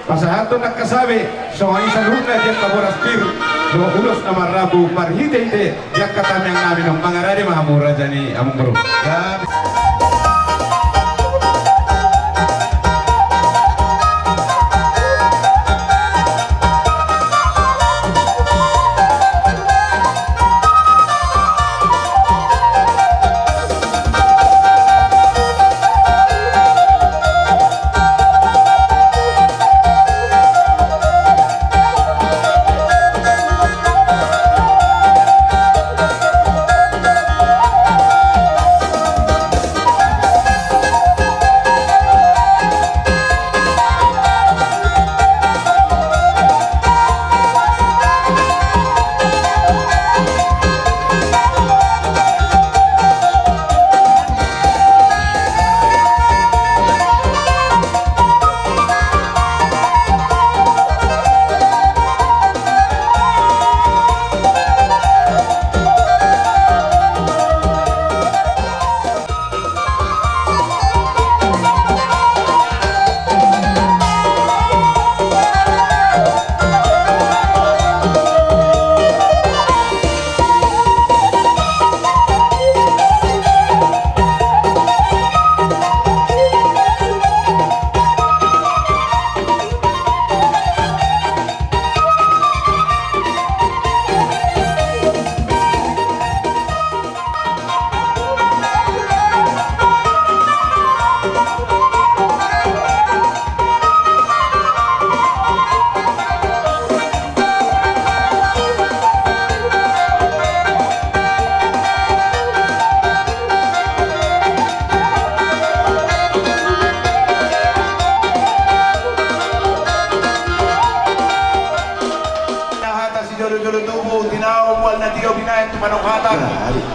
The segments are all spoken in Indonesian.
pasahato nakasabi so ang isang huna diyan kaboraspir do ulos na marabu parhite-hite diyan katamyang namin ng mga rari mahamura dyan ni among bro.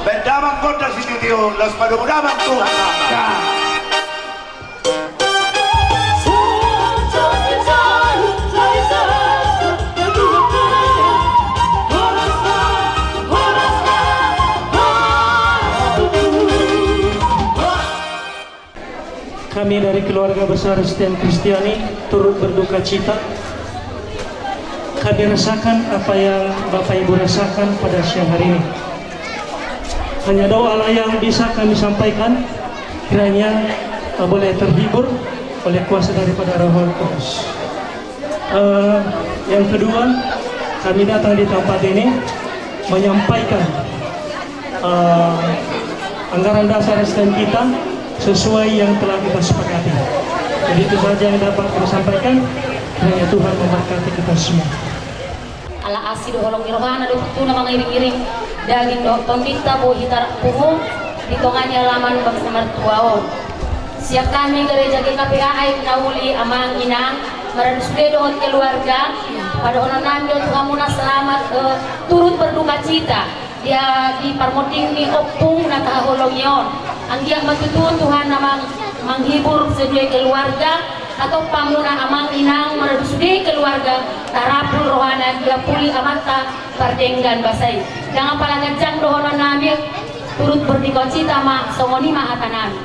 Bendaman kota si Tio, los padudaman Tuhan. Kami dari keluarga besar Sten Kristiani turut berduka cita. Kami rasakan apa yang Bapak Ibu rasakan pada siang hari ini. Hanya doa yang bisa kami sampaikan, kiranya boleh terhibur oleh kuasa daripada Roh Kudus. Yang kedua, kami datang di tempat ini menyampaikan anggaran dasar STM kita sesuai yang telah kita sepakati. Jadi itu saja yang dapat kami sampaikan. Kiranya Tuhan memberkati kita semua. Ala asi do holong irohana do putu na mga iring-iring daging do pambita po hitar puho dito nga niya laman bang sa martuao. Siya kami gereja GKPI nauli amang inang maranusde doon keluarga pada onan namin do muna selamat turut berduka cita dia di parmoting ni opung na kahulong yon. Ang diyak matutuon Tuhan namang menghibur sedua keluarga atau pamuna amang inang meredusudi keluarga tarapul rohana dia pulih amata bardenggan basai jangan palagajang dohonan namin turut berdikau cita ma songoni ma hatanan.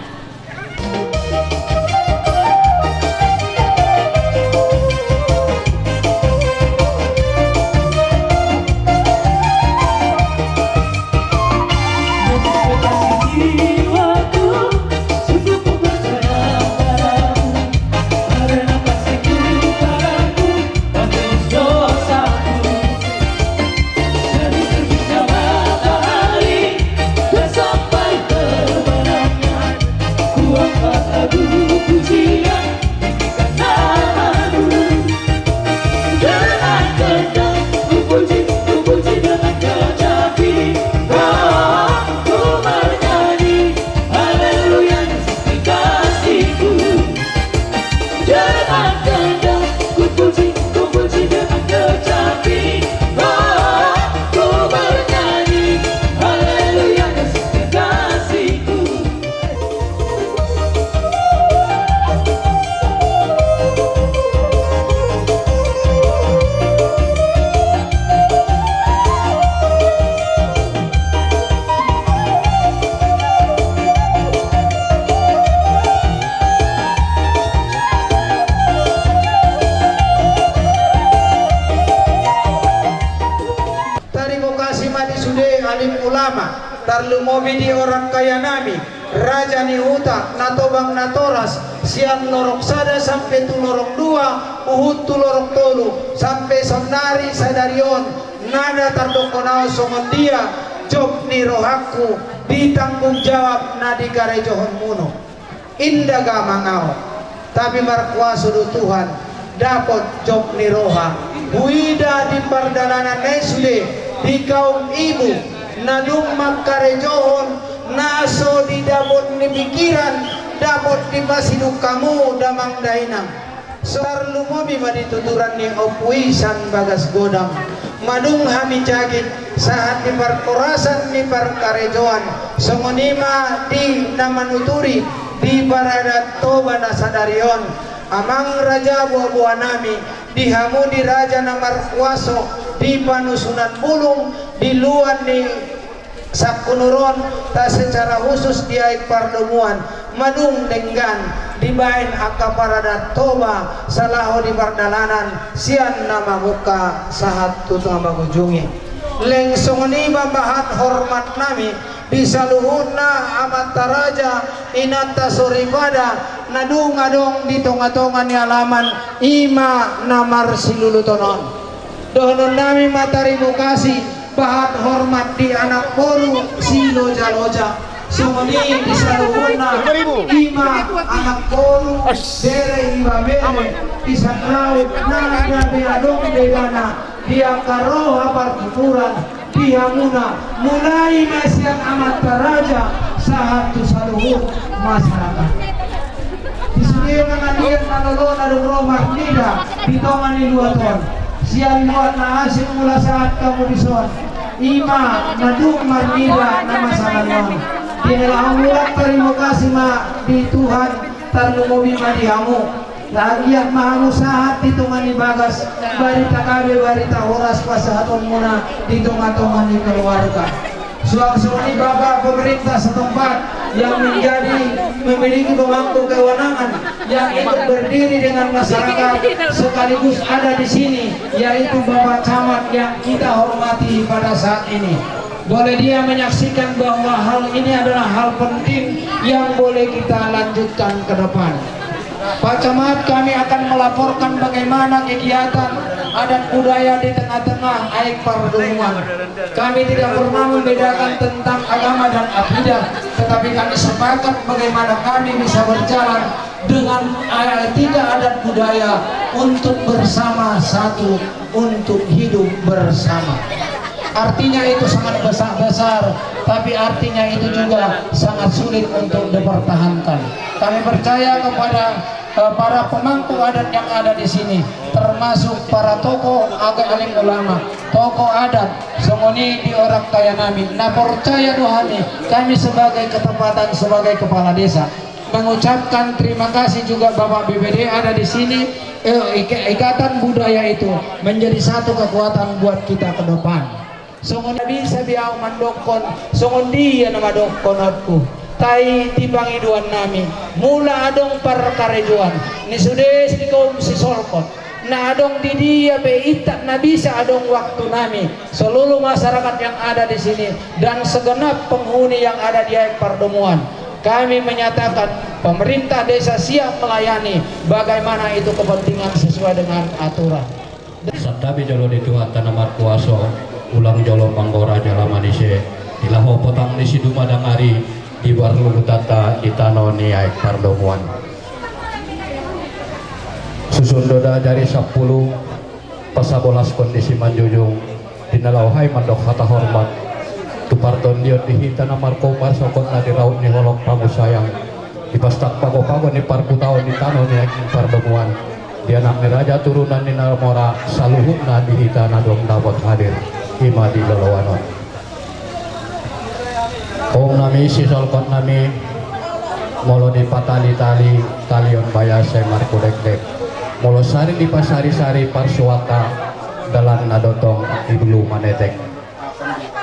ulama tarlu mobi di orang kaya nami raja ni huta natobang natoras siang lorok sada sampai tu lorok dua uhud tu lorok tolu sampai sonari sadarion nada tardokonao songondia job ni rohaku ditanggung jawab nadi garejohon muno indah gamangao tapi markuasa do Tuhan dapat job ni roha buida di pardalanan nesude di kaum ibu nadung makarejohon naso di dabot ni pikiran dapat di pasiduk kamu damang dainang sar lumobi madituturan ni opuisan bagas godang madung hami jagit saat di perkorasan ni perkarejoan songonima di namanuturi di baradat toba nasadarion amang raja buah-buah nami dihamu di raja namar kuaso di panusunan bulung di luar ni sakunuron tak secara khusus di aik pardomuan madung denggan dibain akaparadat toba salaho di pardalanan sian nama muka sahat tutang kunjungi lengsong ni bahan hormat nami bisa luhurna amat taraja inata soribada nadung adong di tonga-tonga ni alaman ima namar silulutonon dohonon nami matari bukasi bahat hormat di anak boru si loja-loja sumoni di saluhurna ima anak boru dere iba bere isan raut nada beadong bedana dia karoha parkuturan dihamuna mulai masian amat taraja sahat tu saluhur masyarakat disuruh mengandian manolon adung romah nida ditongani 2 ton siang buat na hasil mula saat kamu disuan ima nadung marnida nama salaluan dinilang mulat terima kasih ma di Tuhan tarlumobi madihamu lagian mahamu saat ditungani bagas barita kabe barita horas pasahaton muna ditungan-tungani keluarga suang-suang bapak pemerintah setempat yang memiliki pemangku kewenangan yang ikut berdiri dengan masyarakat sekaligus ada di sini yaitu Bapak Camat yang kita hormati pada saat ini. Boleh dia menyaksikan bahwa hal ini adalah hal penting yang boleh kita lanjutkan ke depan. Pak Camat, kami akan melaporkan bagaimana kegiatan adat budaya di tengah-tengah aik pardomuan. Kami tidak pernah membedakan tentang agama dan akidah, tetapi kami sepakat bagaimana kami bisa berjalan dengan 3 adat budaya untuk bersama satu, untuk hidup bersama. Artinya itu sangat besar, tapi artinya itu juga sangat sulit untuk dipertahankan. Kami percaya kepada para pemangku adat yang ada di sini, termasuk para tokoh alim ulama, tokoh adat, semoni di orang kaya nami. Nah percaya dohani, kami sebagai ketepatan sebagai kepala desa mengucapkan terima kasih juga Bapak BPD ada di sini. Ikatan budaya itu menjadi satu kekuatan buat kita ke depan. Songon bisa biau mandokon, songon dia nama dokon aku. Tai tibangi duan nami, mula adong perkarejuan. Ni sudes di kaum si solkot. Na adong di dia be itak na bisa adong waktu nami. Seluruh masyarakat yang ada di sini dan segenap penghuni yang ada di aik pardomuan. Kami menyatakan pemerintah desa siap melayani bagaimana itu kepentingan sesuai dengan aturan. Satabi jolo di Tuhan tanamar kuaso ulang jolo panggora jalamanise ilaho potang di sidu madangari di warlu tata itano ni aik pardomuan susundoda dari 10 pasabolas kondisi manjujung dinalauhai mandok kata hormat tuparton dia dihita namar komar sokot na di raut ni holok pangusayang di pastak pago-pago ni parkutao di tano ni aik pardomuan di anak ni raja turunan ni nalmora saluhut na dihita na dong dapat hadir hima di lalawanon Om nami si solkot nami molo di patali-tali talion bayase marku dek-dek molo sari di pasari-sari parsuaka dalan nadotong iblu manetek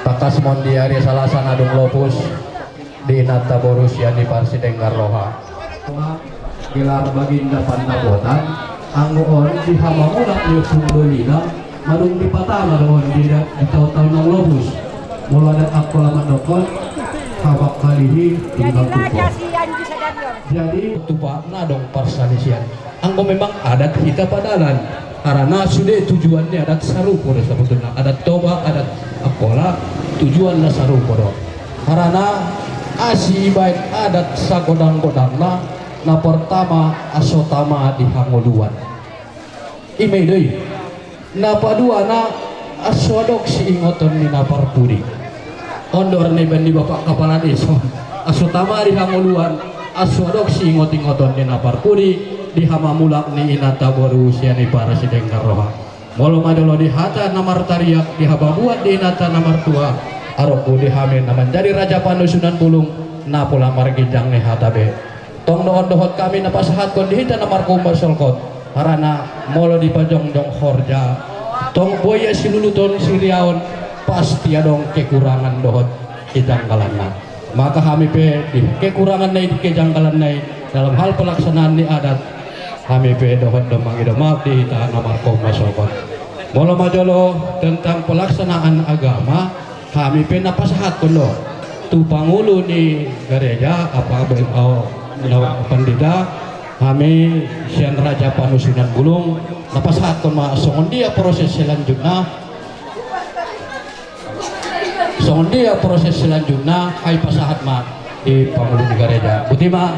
takas mondiari salasan adung lopus di nata borusia di parsi denggar roha gelar baginda pandabotan anggoon di hamamulak yusung dolina marung di patala rohon di tahu-tahu nang lopus mulai aku lama dokon habak kalihi tinggal tupo. Jadi tupa na dong persalisian. Angko memang adat kita padalan karena sudah tujuannya adat sarupo sebetulnya adat toba adat akola tujuannya sarupo dong. Karena asi baik adat sagodang-godangna na pertama asotama di hangoluan. Ime deui. Na paduana asodok si ingoton ni naparpudi. Ondor ni bendi bapak kepala desa. Asotama di hangoluan asodok si ingot-ingoton ni naparpudi di hamamulak ni inata boru siani para sideng karoha. Molo madolo di hata namar tariak di hababuat di inata namar tua. Aroku di hamin naman jadi raja panusunan pulung na pula margi jang ni hatabe. Tong dohot kami na pasahat kon dihita namar kumbar solkot. Karena molo di pajong dong horja tong boya siluluton siriaon pasti adong kekurangan dohot kejanggalan. Maka kami pe di kekurangan nai kejanggalan nai dalam hal pelaksanaan ni adat kami pe dohot domang idomak di hita namar kumbar solkot. Molo majolo tentang pelaksanaan agama kami pe napasahat kon do tu pangulu di gereja apa pendeta kami sian raja panusunan bulung napasahat kon ma songon dia proses selanjutnya hai pasahat ma di pangulu di gereja butima.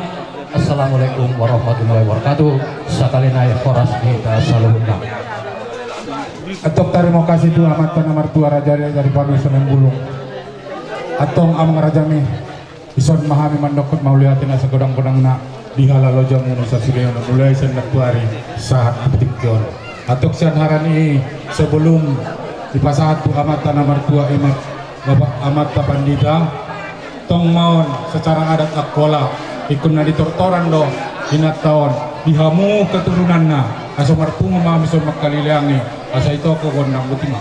Assalamualaikum warahmatullahi wabarakatuh. Sakali naik horas kita saluhuna. Atok terima kasih tu amat penamar tua raja dari panusunan bulung. Atong amang raja mi ison mahami mandokut mauliatina segodang-godang na di halalo jamu nusa sileon mulai sendak tuari saat ketikon. Atok sian harani sebelum dipasahat tu amat tanamar tua emat bapak amat papandita tong maon secara adat akola ikun na ditortoran do hinat taon dihamu keturunanna aso martu mamami so makalilangi asa itu ko gondang butima.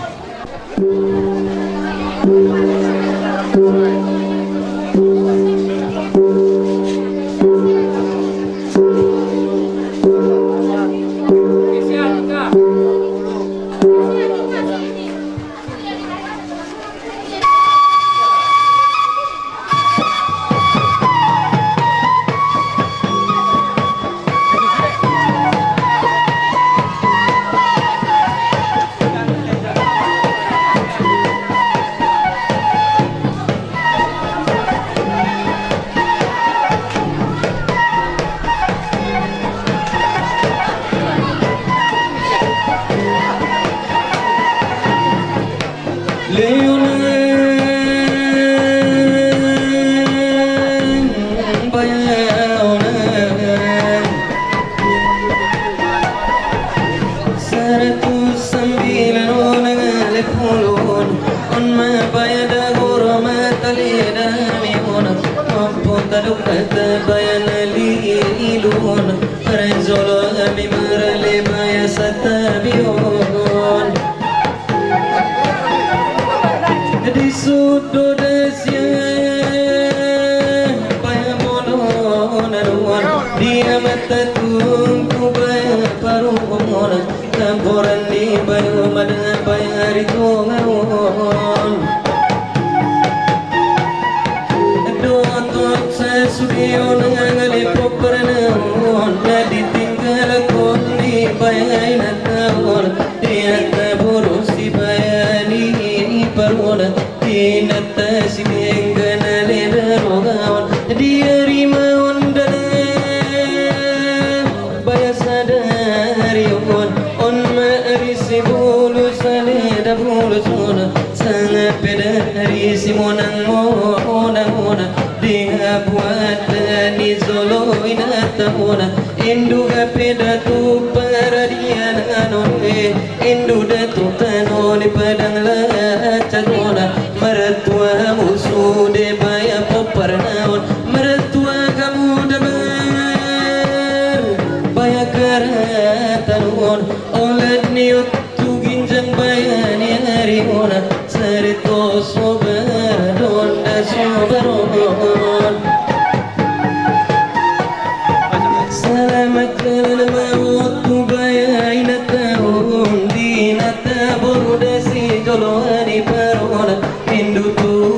Di nata boru desi jolo ani parona Hindu tu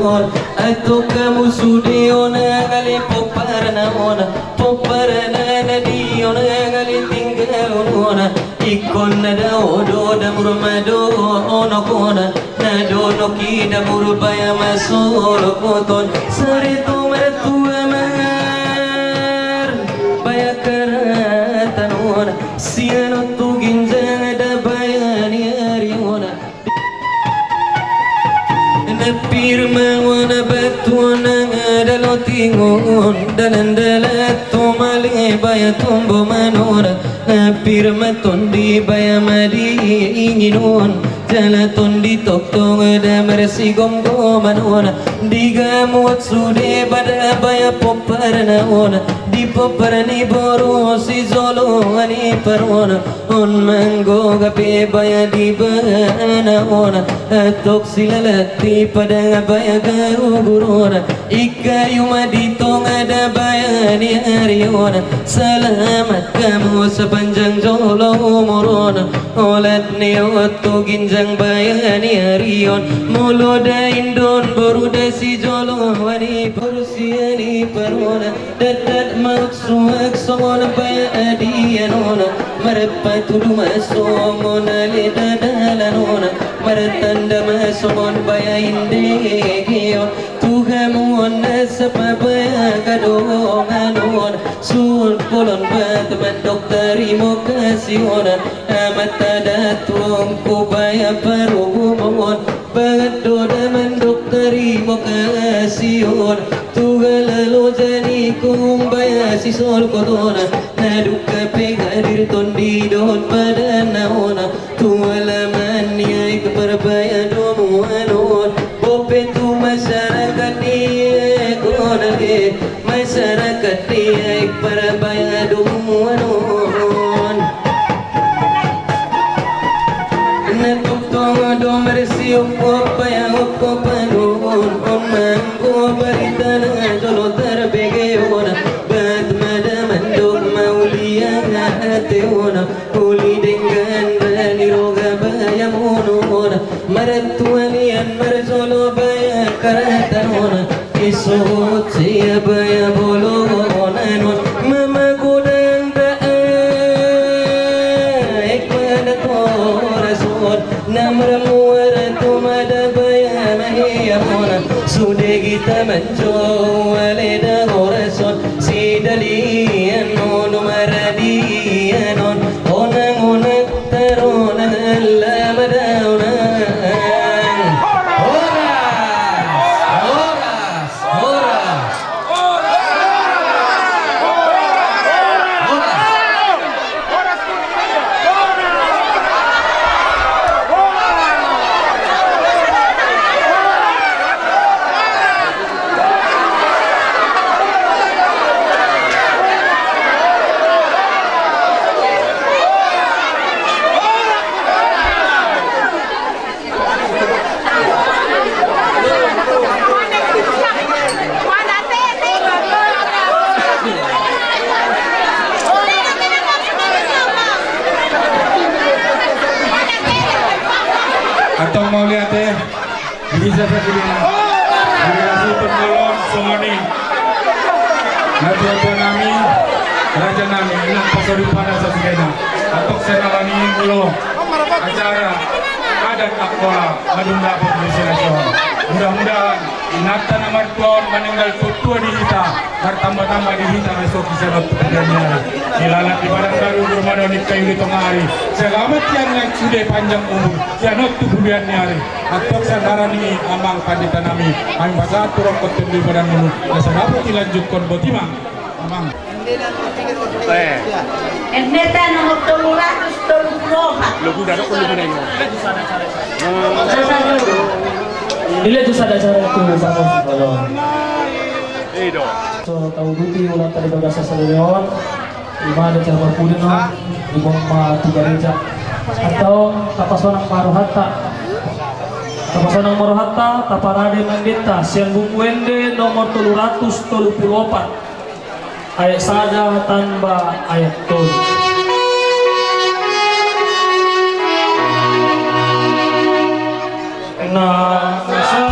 on ato kamu sudiona kali poparna na diona kali tinggal ona ikon na do da murmado ono kona na do no kida murbaya masolo koton sare to mertu amar baya karatan ona siano tu ginjang da bayani ariona Pirma wana batuana dalo tingon dalandalat tomale baya tombo manora pirma tondi baya madi inginon jala tondi toktong da mersi gomgo manora diga muat sude bada baya poparna ona di poparni boru si zolo ani parona on mango gape baya di bana ona tok silalati pada baya garu gurona ikayuma di tonga da baya ni ariona selamat kamu sepanjang jolo umurona olat ni otto ginjang baya ni arion mulo da indon boru da si jolo wani porsi ani parona dadat maksuak sona baya adianona marapa tudu masomona le dadalanona maratanda masomon baya indegio tuhamu nasapa baya kadonganon sun kolon batman doktari mokasiona amata datung kubaya parumon bagado daman doktari mokasiona tugalalo jani kumbaya sisol kodona naduka pegadir tondi don padanaona tualaman niai keperbaya domu anon bope tu masyarakat niai konage masyarakat niai perbaya domu anon natuk tonga dom resi upaya upapanon on mangko baritana jolo terbegeona bat madaman dog maulia teona uli dengan rani roga baya monona maratuanian marzolo baya karatanona isot siya baya bolonanon mama godang daik madatorasot namramuara tumada baya mahiyamona sude kita menjual da horason sidalian non maradianon onang onang tarona la madauna atau mau lihat bisa segini dikasih penolong semoni nanti raja nami ilang pasori pada sesigena atau senalani belum acara adat akwa madung dapat nasional mudah-mudahan inata nomor tuan meninggal tutua di hita bertambah-tambah di hita besok bisa dapat pekerjaannya ilalat di badan baru bermada di kayu di tengah hari selamat yang sudah panjang umur janot tu budiannya hari atau sandaran ini amang pandita nami kami bahasa turun konten di badan dulu dan dapat dilanjutkan botimang amang Erneta nomor 334. Lo kuda ko lumo na yun. Dili tu sada cara tu sama kalau. Edo. So tahu duti ulang tadi berasa seleon. Lima ada cara berpudin no. Ibang ma tiga reja. Atau tapasonang maruhata. Tapasonang maruhata taparade mandita siang bungwende nomor 334. Ayat sada tanpa ayat tol. Nasa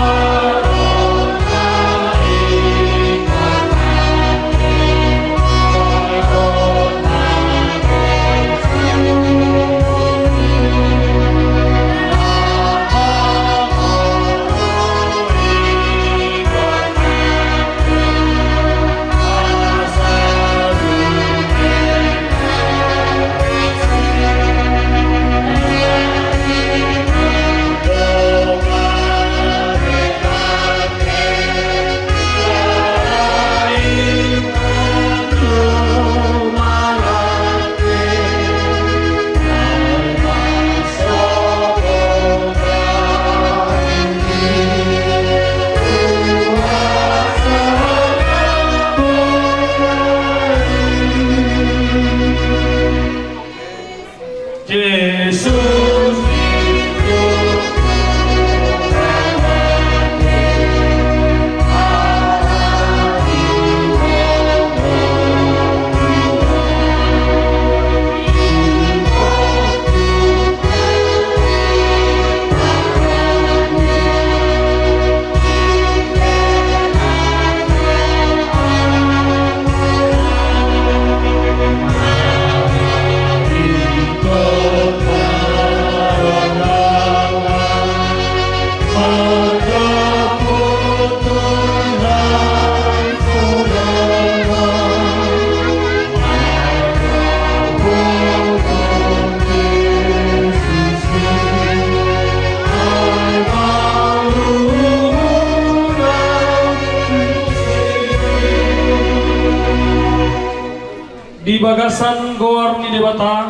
di bagasan goar ni debata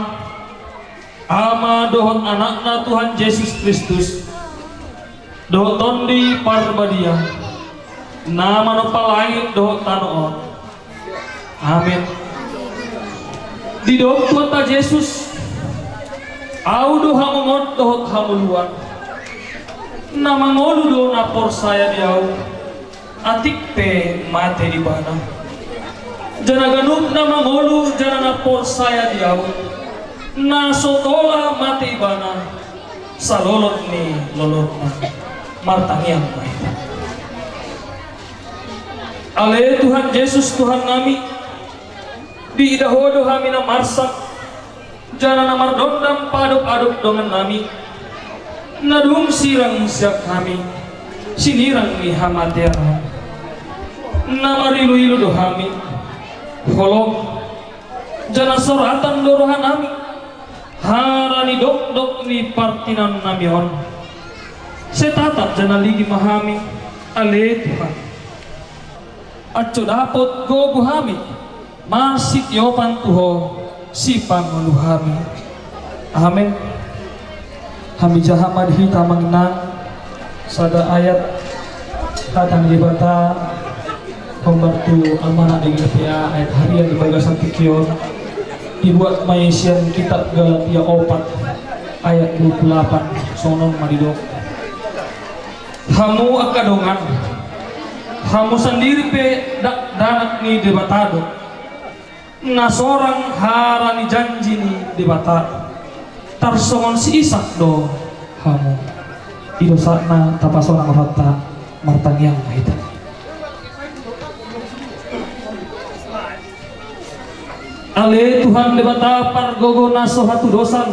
ama dohot anakna Tuhan Yesus Kristus dohot tondi parbadia nama no palain dohot tanoon. Amin. Di dohot Tuhan ta Yesus au doha mongot dohot hamuluan nama ngolu do na porsaya diau atik pe mate di bana jana ganuk nama ngolu jana na porsaya diau na sotola mate ibana salolot ni lolot na martangiang baik. Ale Tuhan Yesus Tuhan kami di idahodo kami na marsak jana na mardondam paduk-aduk dengan kami nadung sirang siap kami sinirang ni hamatera na marilu-ilu do kami holong jana soratan dorohan kami harani dok-dok ni partinan namion setatat jana ligi mahami ale Tuhan aco dapot go buhami masik yopan tuho si panguluhami. Amin. Hami jahamad hita mengenang sada ayat datang di bata pembantu amanah di GPA ayat harian di bagasan pikion dibuat maisian kitab Galatia 4 ayat 28 sonon maridok hamu akadongan hamu sendiri pe danak ni debatado na sorang harani janji ni debatado tarsongon si Isak do hamu idosana tapasona marata martangiang mahita. Ale Tuhan debata pargogo naso hatu dosan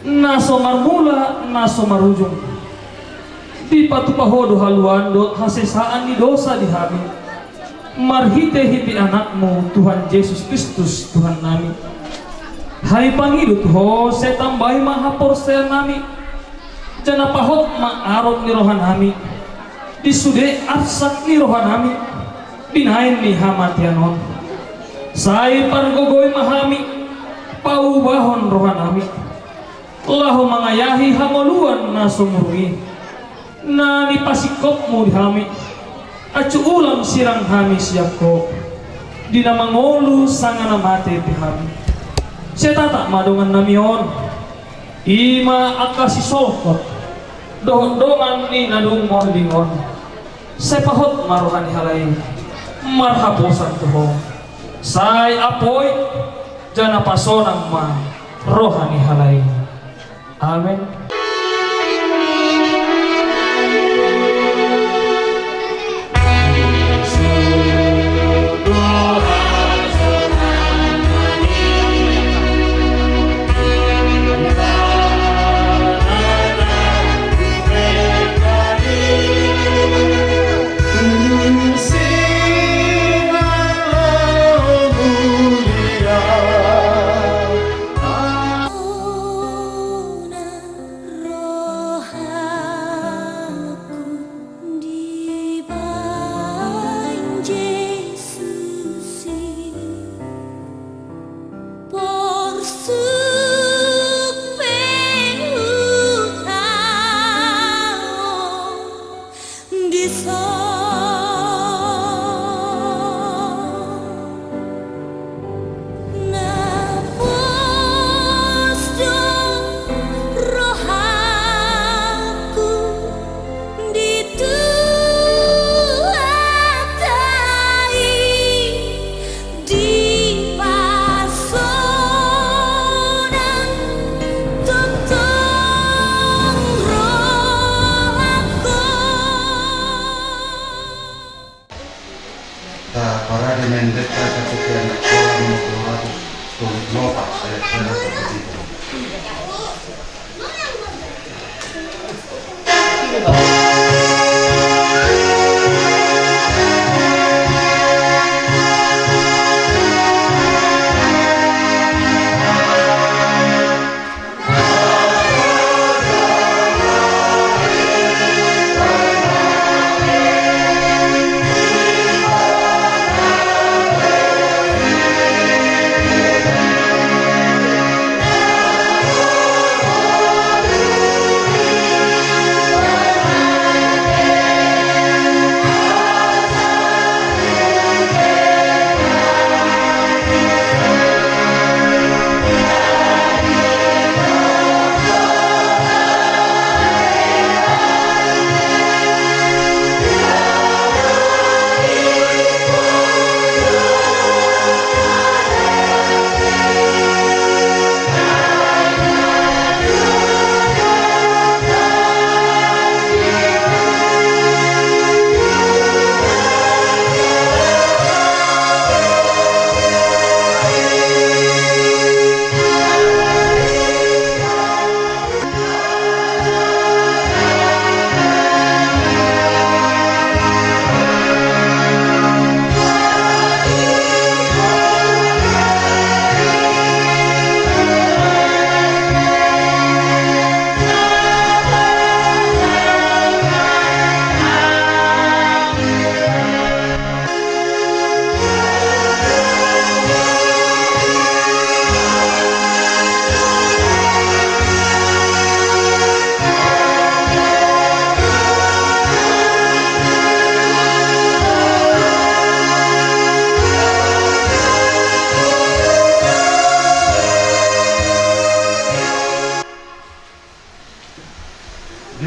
naso marmula naso marujung di patu pahodo haluan do hasesaan ni dosa di hami marhite-hite anakmu Tuhan Yesus Kristus Tuhan nami. Hai pangidut ho setambahi maha porsel nami jana pahot ma'arot ni rohan nami disude arsak ni rohan nami binain ni hamatianon sai pargogoy mahami paubahon rohan nami lahu mangayahi hamoluan na sumurwi na nipasikop mo dihami acu ulam sirang hami siyako di nama ngolu sanga namate pihami setata madongan namion ima akasi solkot dohon-dongan ni nadung mondingon sepahot maruhan halay marhaposan tuho say apoy jana pasonang ma rohani halay. Amen.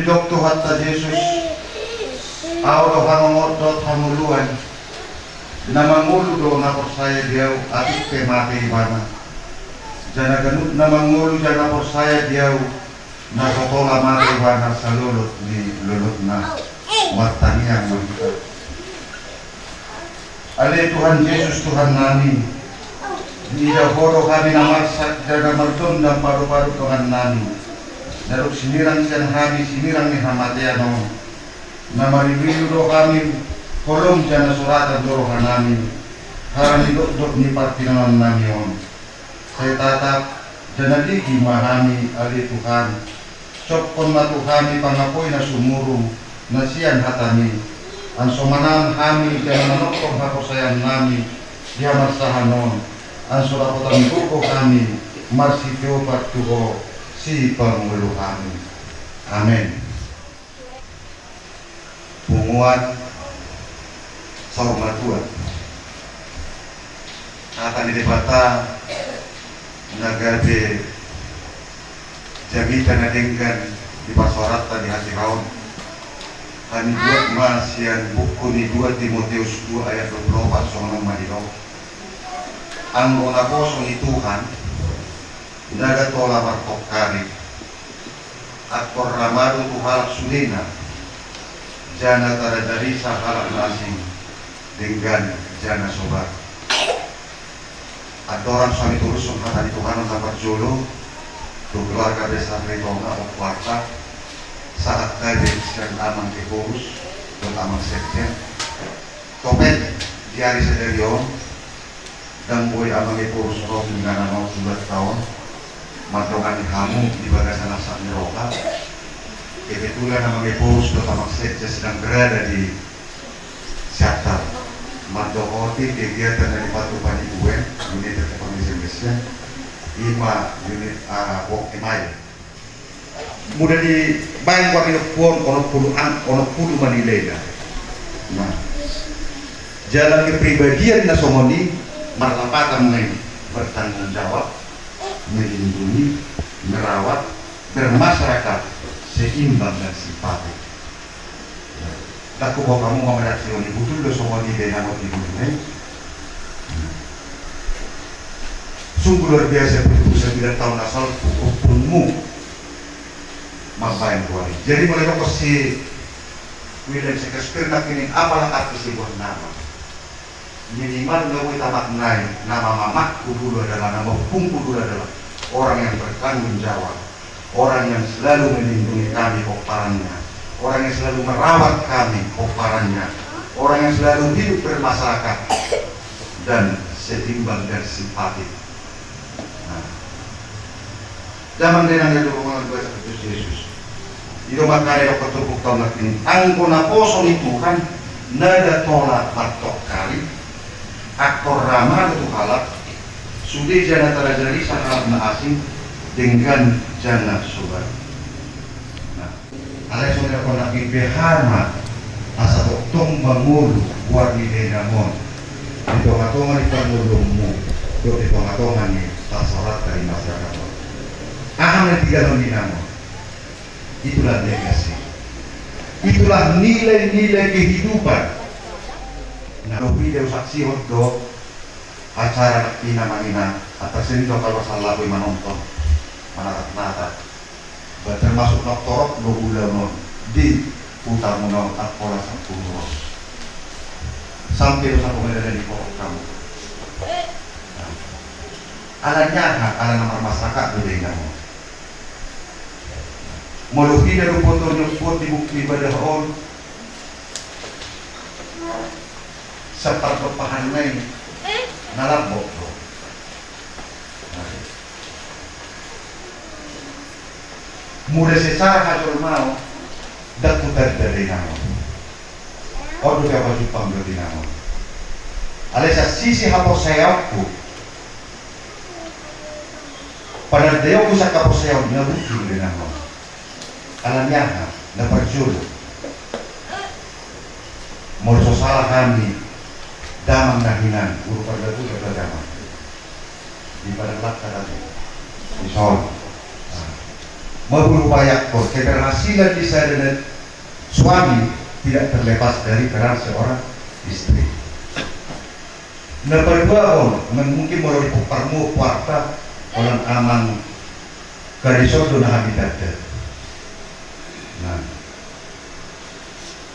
dok Tuhan ta Yesus au do hangor do hamuluan namangulu do na persaya dia atik pe mate ibana jana ganut namangulu jana persaya dia na totola mate ibana salulut di lulut na wataniang kita. Ale Tuhan Yesus Tuhan nami di dahulu kami namarsak jaga merdun dan paru-paru Tuhan nami daruk sinirang sian kami sinirang ni hamatiano namariwilu do kami kolom jana suratan dorohan nami harani dok ni partinan nami on saya tatap jana digi mahami ali Tuhan cokon na Tuhani pangapoy na sumurong na siyan hatami ang sumanan kami jana manokong hakosayan nami diya marsahanon ang surapotan tuko kami marsipyo patuho si Pangulo kami. Amen. Punguan sa umatuan. Kata ni debata nagabe jagitan na denggan di pasorata di hati kaon. Kami buat mas yang buku ni 2 Timoteus 2 ayat 24 soalnya madiro. Ang una kosong ni Tuhan nagatola martokari at korramado tuhalak sulina jana taradari sa halak nasing dengan jana sobat at orang suami tulus ang hata ni Tuhan ang naparjolo do keluarga besar Retonga o kwarta saat kadir siyang amang kipurus do amang sekjen topet diari sa derion dan boy amang kipurus roh dengan nama 9 tahun matongan kamu di bagasan asal neroka kebetulan nama Mepurus Dr. Sekja sedang berada di Siatar Mardokoti kegiatan dari Patu Pani UN unit terkomisi Indonesia 5 unit Wok Emai mudah dibayang kami pun ono puluh manilena nah jalan kepribadian nasomoni marlapatan mengenai bertanggung jawab melindungi, merawat, bermasyarakat seimbang dan simpatik. Aku bawa kamu memeraksioni betul lo semua di dalam waktu ini. Sungguh luar biasa betul 9 tahun asal hukummu mampain kuali. Jadi mulai kau si William Shakespeare nak ini apalah arti sebuah nama. Minimal gawai tamak naik nama mamaku dulu adalah nama hukumku dulu adalah orang yang bertanggung jawab, orang yang selalu melindungi kami koparannya, orang yang selalu merawat kami koparannya, orang yang selalu hidup bermasyarakat dan seimbang dan simpatik. Nah, zaman dengan yang dulu bahasa Kristus Yesus itu makanya dokter tubuh tahun ini angko na poso itu kan nada tolak patok kali aktor ramah itu halak sudah jana terajari sahabat na asing dengan jana sobat. Nah, alay sudah kau nak ibeharma asa toktong bangulu warni denamon itu hatongan di pangulungmu itu hatongan di tasorat dari masyarakat. Aham yang 3 non dinamo itulah legasi, itulah nilai-nilai kehidupan. Nah, video saksi do acara ina atas ini kalau salah gue menonton mana termasuk doktorok 2 bulan di putar menol akola 10 sampai dosa pemerintah di pokok kamu. Alanya ala nama masyarakat beda kamu. Meluhi dari foto nyebut di bukti ibadah on serta berpahan lain nalar bokro. Mudah secara kacau mau dakutar dari nama. Ordo kaya Jepang dari nama. Alisa sisi hapos sayapku. Pada dia usah kapos sayap ngaruh dari nama. Alamnya na perjulu. Morso salah kami. Damang nahinan, uru pada itu kata damang. Di pada lak kata itu, di sol. berupaya keberhasilan di saya dengan suami tidak terlepas dari peran seorang istri. Nomor dua, mungkin melalui permu kuarta orang aman karisor dona habitat. Nah,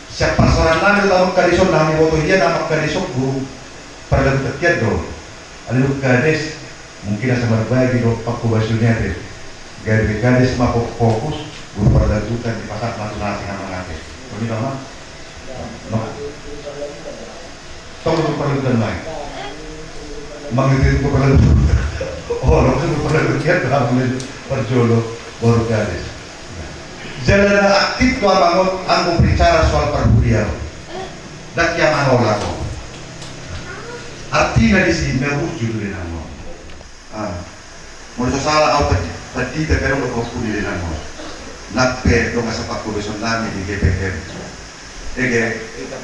siapa pasaran nabi tahun karisor nami foto dia nama karisor guru pada ketiak do. Ada kades mungkin ada berbagi do paku basunya deh. Gari kades mah fokus guru pada tutan di pasar matu nasi nama ngate. Ini nama. Tolong perlukan lain. Mengirim kepada orang itu perlu lihat dalam perjolo baru garis. Jalan aktif tuan bangun, aku bicara soal perbudian. Dan yang mana aku? Artinya di sini merujuk di nama. Mau salah apa? Tadi terkadang berfokus di nama. Nape dong sepak bola tsunami di GPM.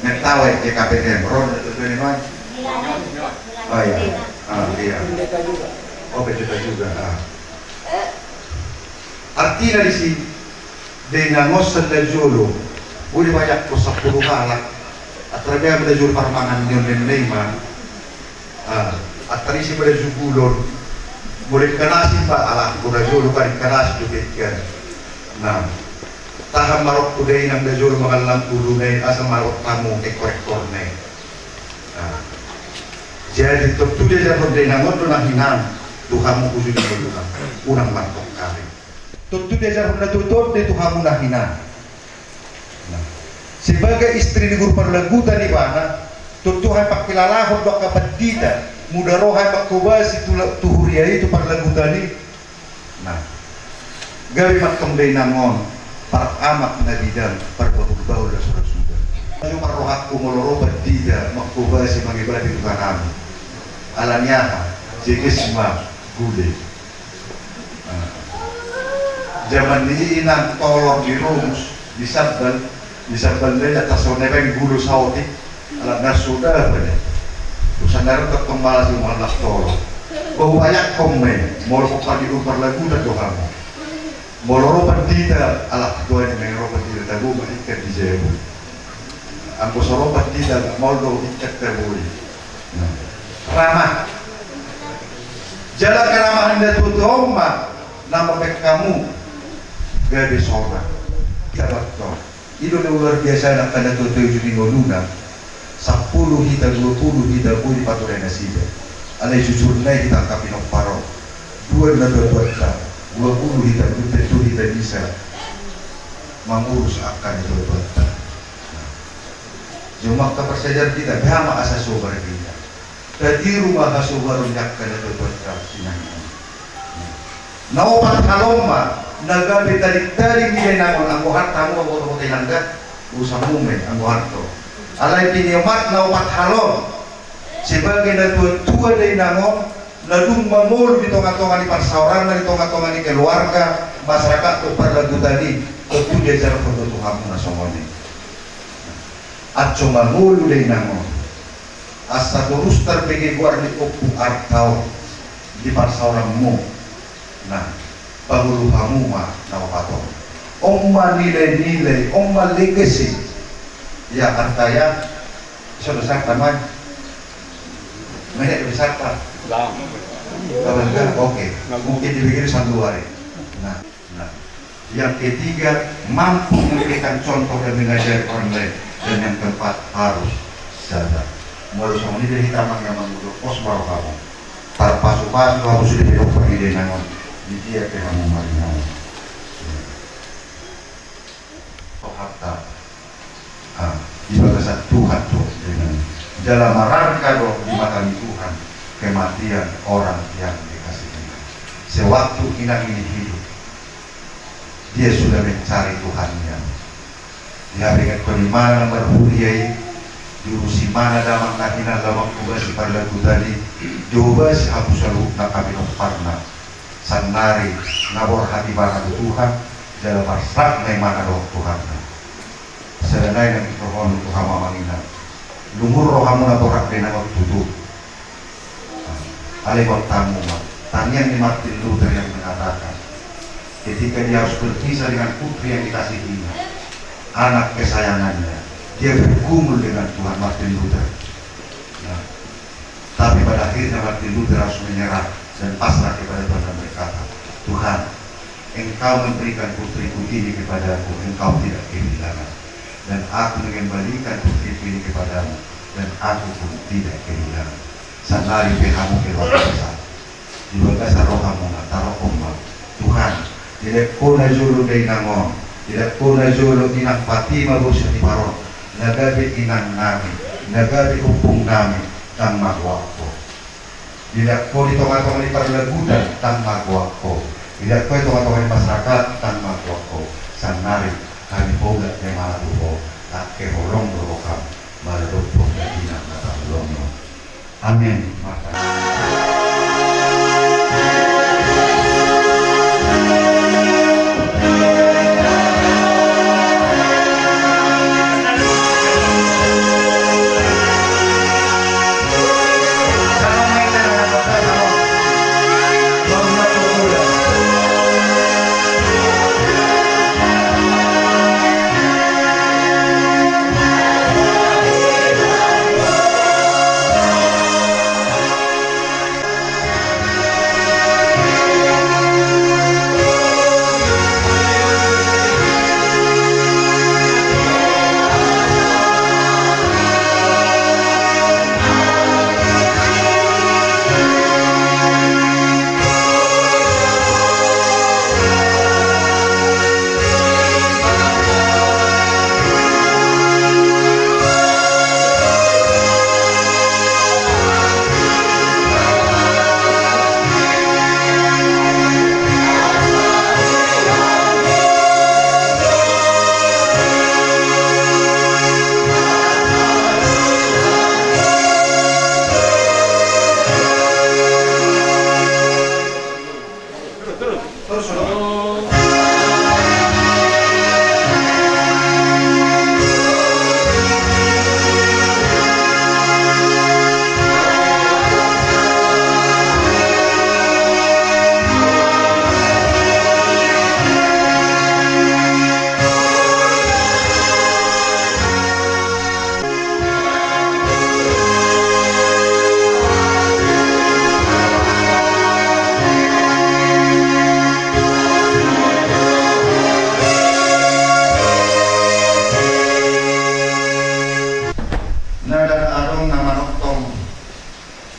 Mentawai GKPM. Ron itu ini mana? Oh iya. Iya. Oh betul juga. Artinya di sini dengan ngosan dan jolo, boleh banyak kosak puluh halak. Atrabia pada jolo parmangan yon dan leiman. Atrisi pada jugulon, boleh kanasi pak alat pada jolo kan kanasi juga ikan. Nah, taham marok kudai nang da jolo magalang puluh nih asal marok tamu ekor nih. Jadi tentu dia jangan dengangon tu nak hinan Tuhanmu khusus di Tuhan unang mantok kali. Tentu dia jangan tutup di Tuhanmu nak hinan. Sebagai istri di guru perlegutan di mana, tentu hai pak kilalahon dok kapatida, muda roh hai pak kubas itu tuhuria itu perlegutan ini. Nah, gawi makom dengangon para amak nabidam perbau dan sudah. Cuma roh aku meloro patida makubasi mengibadi Tuhan kami. Alanya jekisma gude. Zaman ini inan tolong di rumus disabal dia atas sonebeng gulu sauti alat nasudah pada. Urusan darah terkembal si malah tolong. Bahwa banyak komen mau padi upar lagu dan doamu. Moloro patida alat tuan yang roh patida tabu ikat di jebu. Aku soro patida mau do ikat terbuli. Ramah jalan keramahan dan tutup nama baik kamu gadis seorang tidak betul itu luar biasa nak kena tutup jadi ngoluna 10 hita 20 hita pun dipaturai nasibah alai jujur naik kita kapinok paro 2 dan 2 20 hita tentu hita bisa mengurus akan itu betul cuma kepercayaan kita behama asas sobar kita tadi rumah hasuharun yakkan itu berkasihan. Naupat kaloma nagabi tarik-tarik di nangon anggo hartamu anggo tenangga usamume anggo harto. Alai piniumat naupat halom sebagai natua di nangon ladung mamul di tonga-tonga di parsauran di tonga-tonga di keluarga masyarakat tu perlagu tadi tentu diajar untuk Tuhanmu nasomoni. Aco mamul di nangon asa terus terbagi buar di oku artau di parsauranmu. Nah, panguluhamu mah nama patong. Omma nilai-nilai, omma legacy. Ya artaya sudah sakta man. Mana bisa sakta? Oke. Mungkin dibikin 1 hari. Nah, yang ketiga mampu memberikan contoh dan mengajari orang lain dan yang keempat harus sadar. Mulai sama ini dari hitamang yang mengurus pos baru kamu. Pasu-pasu harus sudah hidup pergi dengan di dia ke kamu marinau. Harta, di batasan Tuhan tuh dengan dalam rangka doa di mata Tuhan kematian orang yang dikasih Tuhan. Sewaktu inang ini hidup, dia sudah mencari Tuhannya. Dia berikan keimanan berhuriai. Diurusi mana damang kahina lawang kubasi pada lagu tadi diubasi hapus lalu nak kami parna sanari ngabor hati mana Tuhan dalam pasrah nai mana doa Tuhan sedanai yang diperhon Tuhan mamangina lumur rohamu naborak denang tutup alih tamu tanian di Martin Luther yang mengatakan ketika dia harus berpisah dengan putri yang dikasihinya, anak kesayangannya, dia bergumul dengan Tuhan Martin Luther. Nah, tapi pada akhirnya Martin Luther harus menyerah dan pasrah kepada Tuhan dan berkata, Tuhan, Engkau memberikan putriku ini kepadaku, Engkau tidak kehilangan, dan aku mengembalikan putriku ini kepadamu, dan aku pun tidak kehilangan. Sanari pehamu keluar besar, juga dasar rohamu nataro ombak. Tuhan, tidak kona julu day nangong, tidak kona julu inang Fatima Rusya di Paron, nagabi inang nami, nagabi upung nami, tang magwako. Tidak kau ditongah-tongah di perlebutan, tang magwako. Tidak kau ditongah-tongah di masyarakat, tang magwako. Sanari, kami boga yang mana tuho, tak keholong berokam, maladopong dan inang natang. Amin.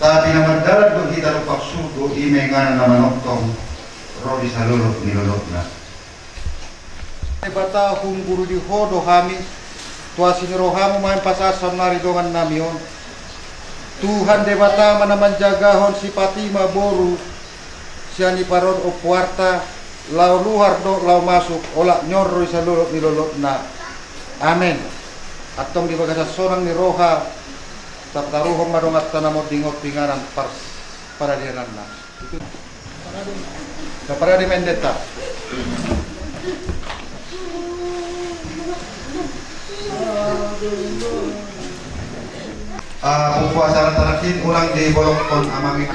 Tapi nama dalat do kita lupak sugo imengan nama noktong rodi salulot nilolotna. Bata hum guru di hodo hami tuasi ni rohamu main pasasan nari dongan namion. Tuhan debata mana menjagahon si Fatima boru siani paron opwarta lau luar do lau masuk olak nyorro salulot nilolotna. Amin. Atong di bagasa sorang ni roha taptaruhong madongat tanamot dingot pingaran para dianan na. Itu para di Mendeta. Pupuasan terakhir ulang di bolokon amami.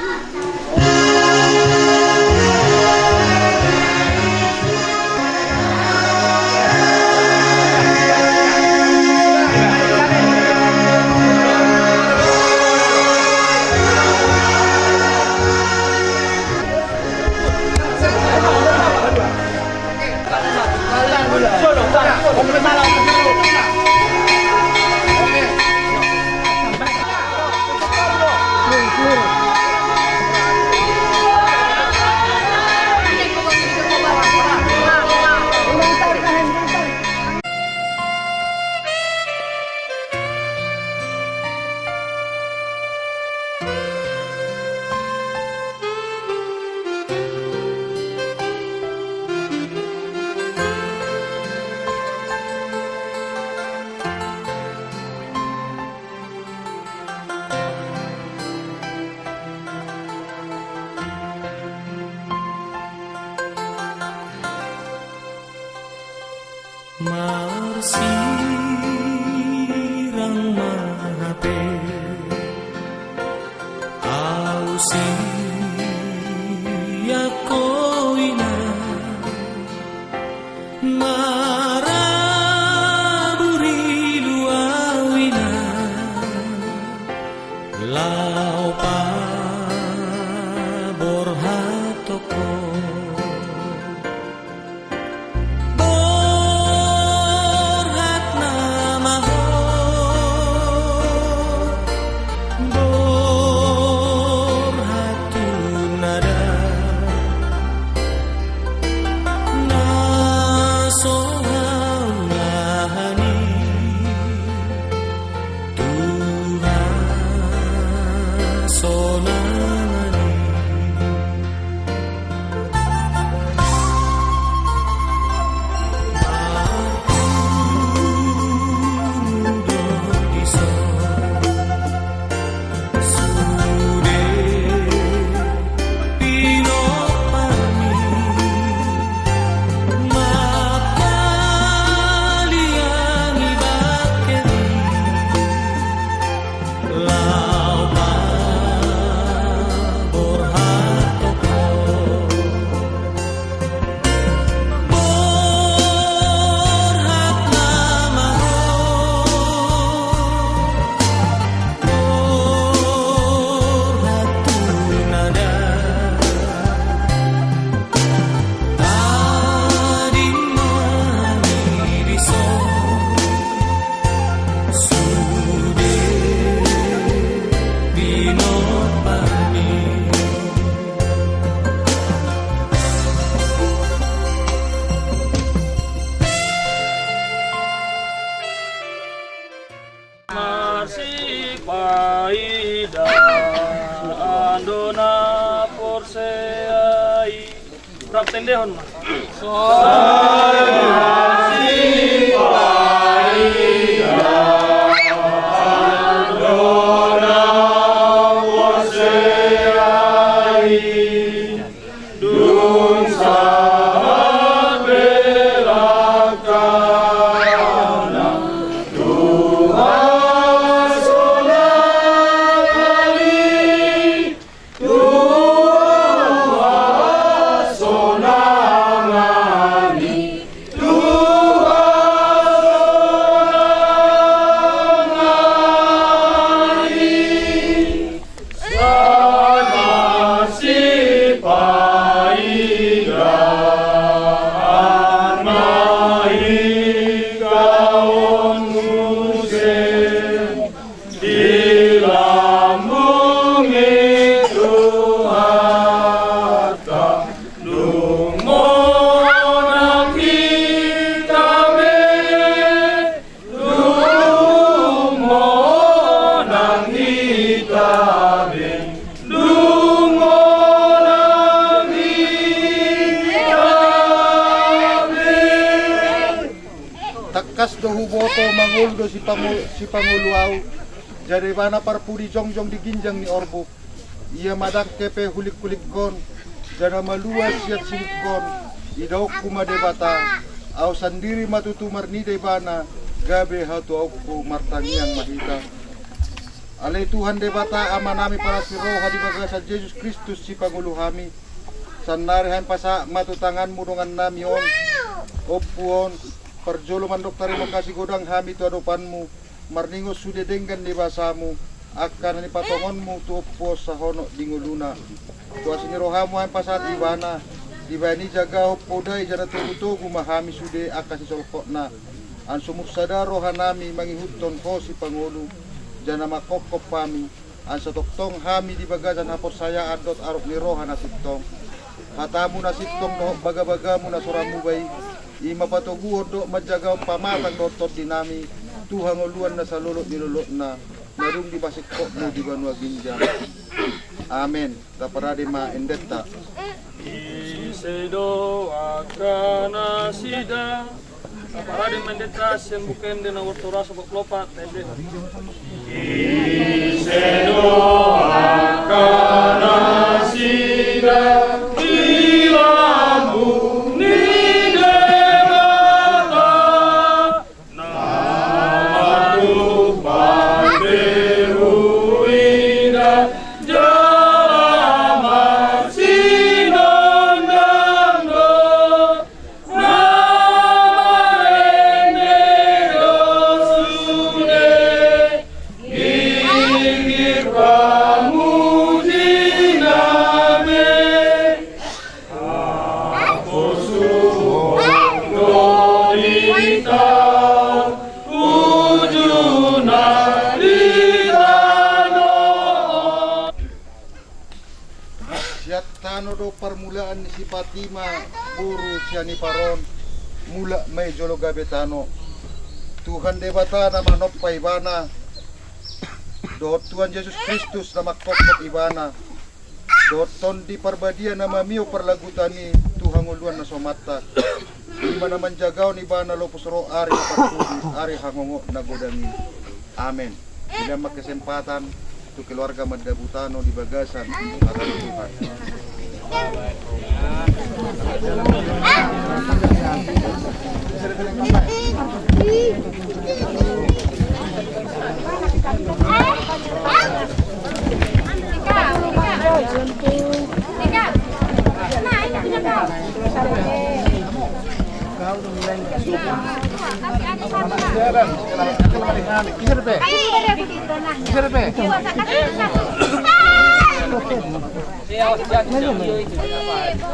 Marsirang mahape ausia koina Porseai Praptendehon mah. Takas do huboto manguldo si Panguluaw. Jadi mana parpuri jongjong di ginjang ni Orbo. Ia madak kepe hulik-hulik kon. Jana maluas siat singkon. Idauk kuma debata. Au sendiri matutumar ni debana. Gabe hatu auku martangiang mahita. Alay Tuhan debata amanami para si roha di bagasan Yesus Kristus si Panguluhami. Sanarihan pasa matutangan mudungan nami on. Opuon. Perjoloman dokter mo kasih godang hami tu adopanmu. Marningo sude denggan di basamu. Akan ni patongonmu tu opos sahono dinguluna. Tu asini rohamu hain pasat ibana. Dibani jaga opodai jana tugu-tugu mahami sude akasi solkotna. An sumuk sadar rohanami mangihuton ko si Pangulu. Jana makokop pami. An satoktong hami di bagasan hapot saya adot arok ni rohan asitong. Hatamu nasitong no baga-bagamu nasoramu bayi. Ima patugu do majaga pamatang dotot dinami Tuhan uluan na sa lulot nilulot na narung di basikko mo di Banua Ginjang. Amen. Taparade ma endeta. Isedo akana sida taparade mendeta sembuken de nawar tora sobok lopat tebe. Isedo akana sida ilambu permulaan ni si Fatima Buru siani paron mula may jolo gabetano Tuhan debata na manop pa ibana doot Tuhan Yesus Kristus na makpokpok ibana doot ton di parbadia na mamiyo parlagutani Tuhan uluan na somata ima naman jagaw ni bana lopos ro ari pagpudi ari hangongo na godani. Amen. Bila makasempatan tu keluarga Madabutano di bagasan akan Tuhan.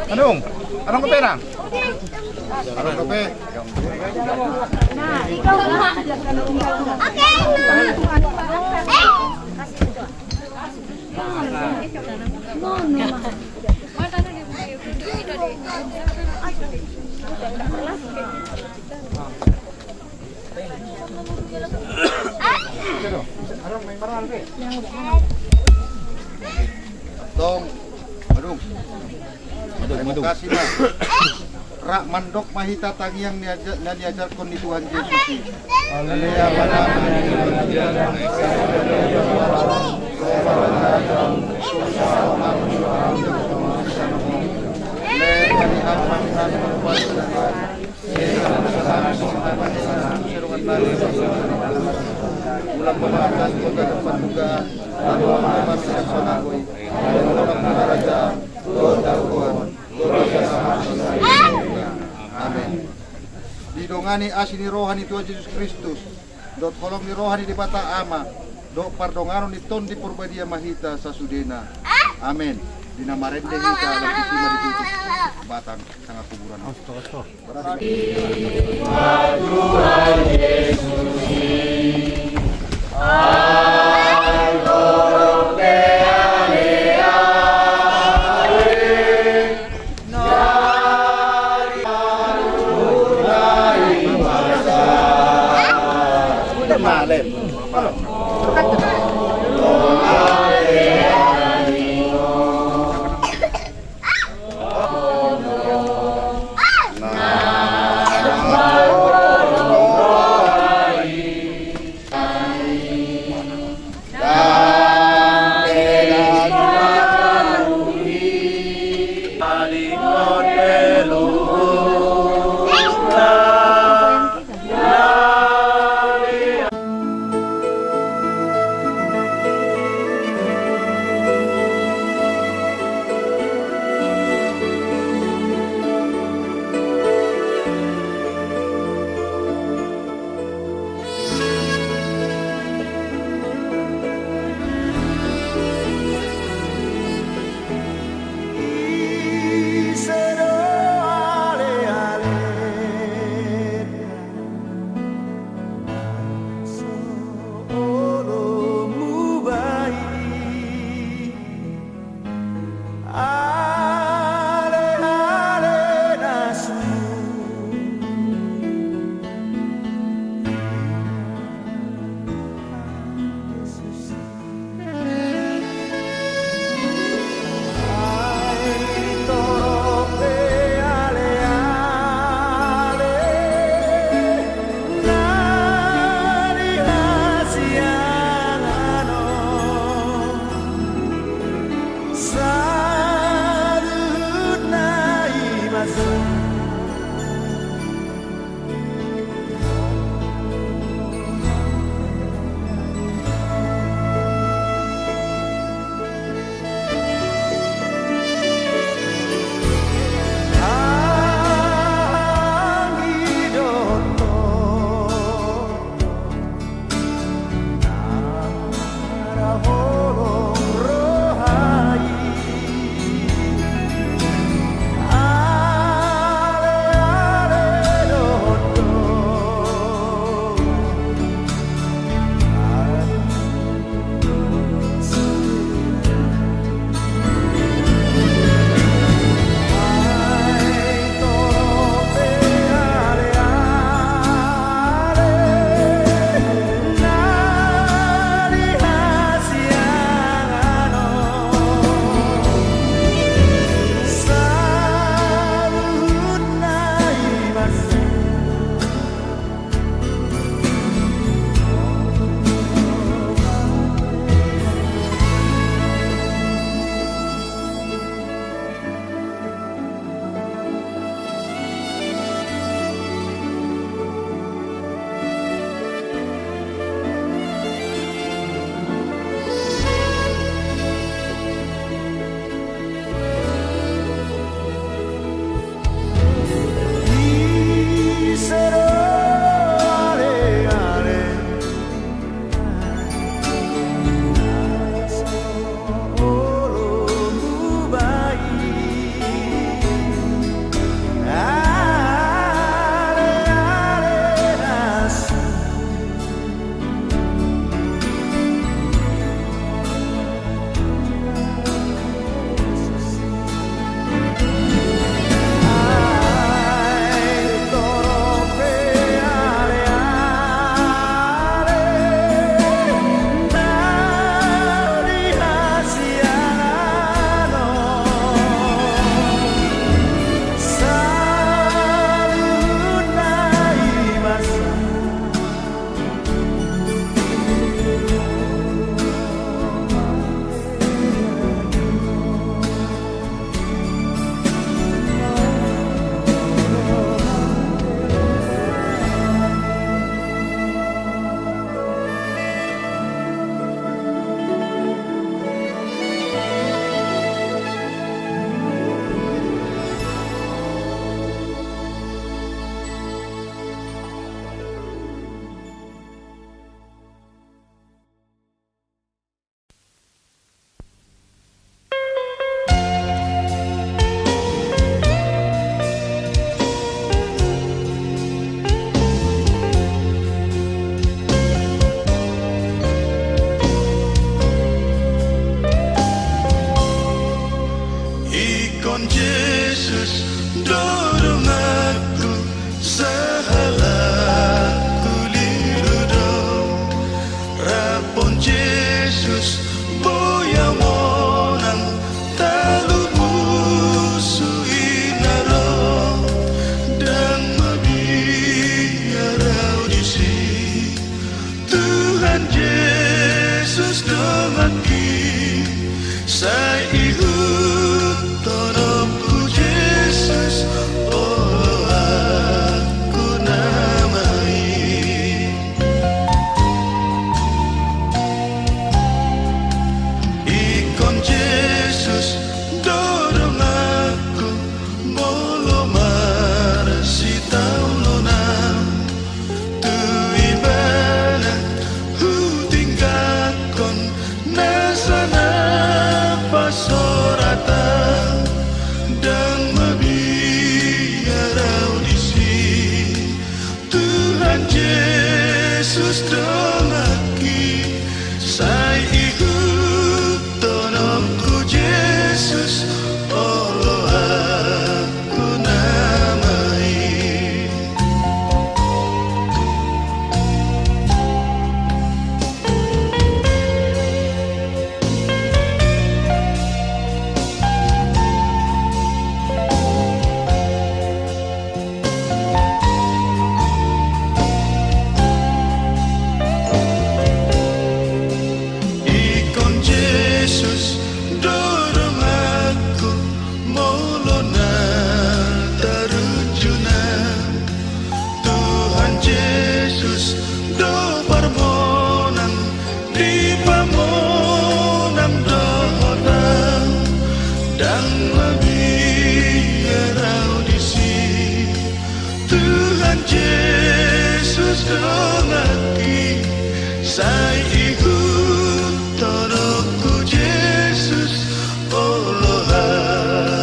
Anong? Anong kape na? Anong kape? Nah, ikaw na. Okay Tong, madung. Terima kasih Mas. Rak mandok mahita tangiang niajarkan di Tuhan Yesus. Haleluya. Ulang pemahaman kota depan juga lalu memang bijaksana koi orang raja kota Tuhan amin. Didongani asini rohani Tuhan Yesus Kristus dot holong ni rohani di bata ama dot pardongaron di ton di purbadia mahita sasudena amin. Dina marende kita lagi cima ditutup batang sangat kuburan. Tuhan Yesus Ikon Yesus dorong aku salah kuliru dong. Rapon Yesus boya monang talu musuhin arong dan mabiarau disi Tuhan Yesus dongaki saya ikut tolongku Yesus oh aku namai Ikon Yesus dorong aku molo marasi taulonam tu ibadah hu tinggalkan nasana pasorata dan mabiarau disi Tuhan Yesus dongaki saya ikut tolongku Yesus Allah aku namai Ikon Yesus dorong aku molona tarujuna Tuhan Yesus do parmonang di pamonang dohotang dan mabiarau disi Tuhan Yesus dongaki saya ikut tolongku Yesus Allah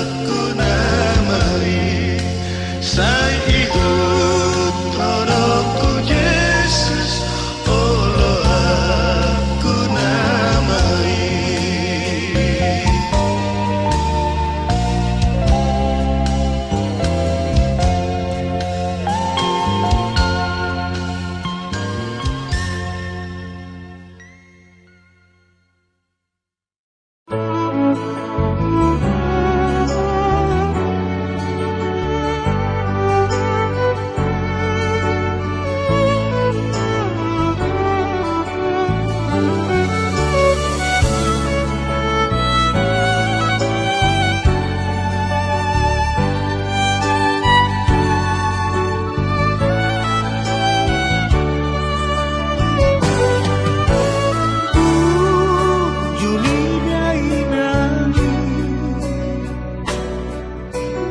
aku namai saya ikut tolongku Yesus Allah aku namai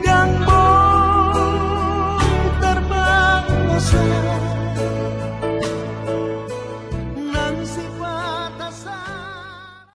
Yang boy terbang besar